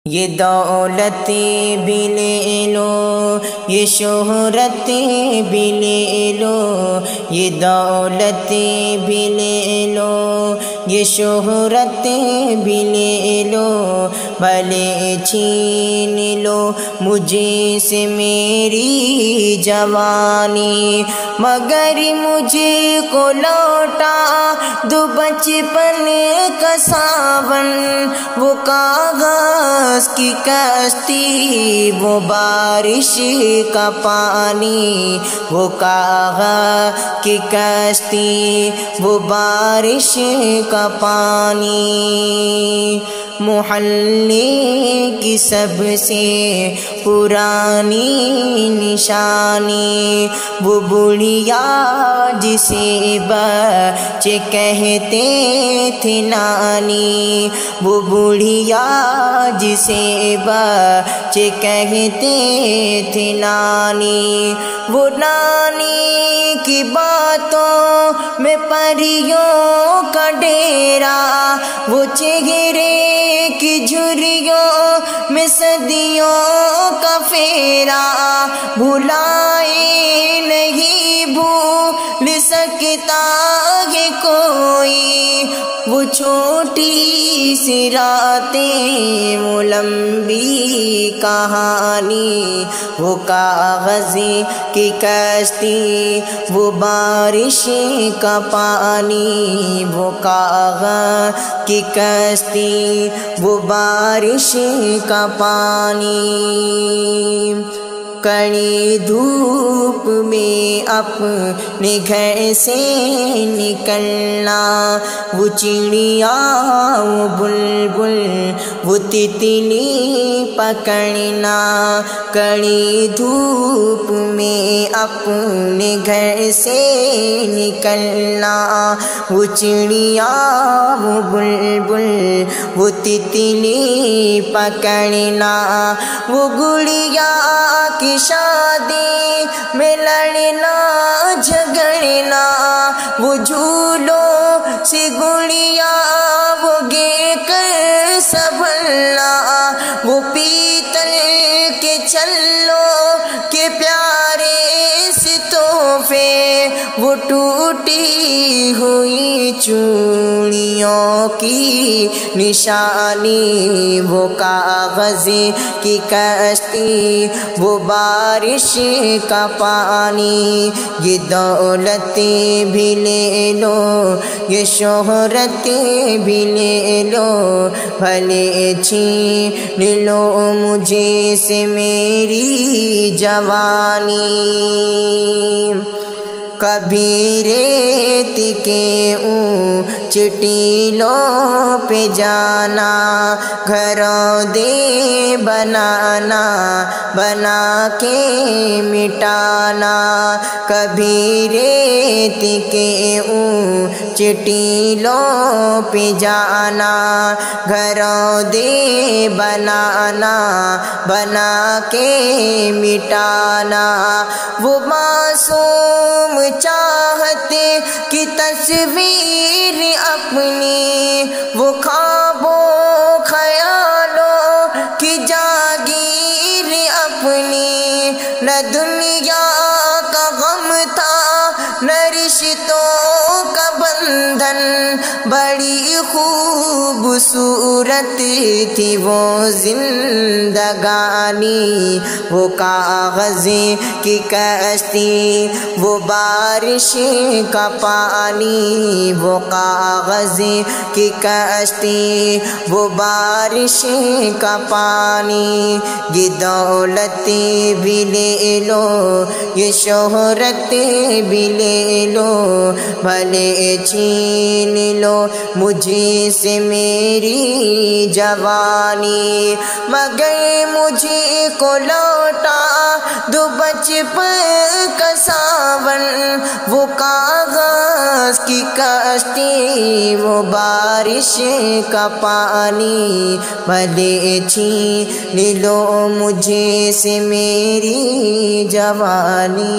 یہ دولت بھی لے لو، یہ شہرت بھی لے لو، یہ دولت بھی لے لو، یہ شہرت بھی لے لو، بھلے چھین لو مجھے سے میری جوانی، مگر مجھے کو لوٹا دو بچپن کا ساون، وہ کاغذ کی کشتی، وہ بارش کا پانی، وہ کاغذ کی کشتی، وہ بارش کا پانی، محلے کی سب سے پرانی نشانی، وہ بڑھیا جسے بچے کہتے تھے نانی، وہ بڑھیا جسے بچے کہتے تھے نانی، وہ نانی کی باتوں میں پریوں کا ڈیرا، وہ چہرے کی جھریوں میں صدیوں کا پھیرا، بھلائے نہیں بھول سکتا یہ کوئی، وہ چھوٹی سی راتیں، وہ لمبی کہانی، وہ کاغذ کی کشتی، وہ بارش کا پانی، وہ کاغذ کی کشتی، وہ بارش کا پانی، کڑی دھوپ میں اپنے گھر سے نکلنا، وہ چڑیا وہ بلبل وہ تتلی پکڑنا، کڑی دھوپ میں اپنے گھر سے نکلنا، وہ چڑیا وہ بلبل وہ تتلی پکڑنا، وہ گڑیا کی شادی میں لڑنا جھگڑنا، وہ جھولوں سے گڑیا وہ گر کر سنبھلنا، وہ پیتل کے چھلوں کے پیارے سے تحفے، وہ ٹوٹی ہوئی چوڑیوں کی نشانی، وہ کاغذ کی کشتی، وہ بارش کا پانی، یہ دولت بھی لے لو، یہ شہرت بھی لے لو، بھلے چھین لو مجھے سے میری جوانی، کبھی ریت کے اونچے ٹیلوں پہ جانا، گھروں دے بنانا بنا کے مٹانا، کبھی ریت کے اونچے ٹیلوں پہ جانا، گھروں دے بنانا بنا کے مٹانا، وہ معصوم چاہت کی تصویر اپنی، وہ خوابوں خیالوں کی جاگیر اپنی، نہ دنیا کا غم تھا نہ رشتوں کا بندھن، بڑی خوبصورت تھی وہ زندگانی، وہ کاغذ کی کشتی، وہ بارش کا پانی، وہ کاغذ کی کشتی، وہ بارش کا پانی، یہ دولت بھی لے لو، یہ شہرت بھی لے لو، بھلے چھین لو مجھے سے میری جوانی، مگر مجھے کو لوٹا دو بچپن کا ساون، وہ کاغذ کی کشتی، وہ بارش کا پانی، بھلے چھین لو مجھے سے میری جوانی۔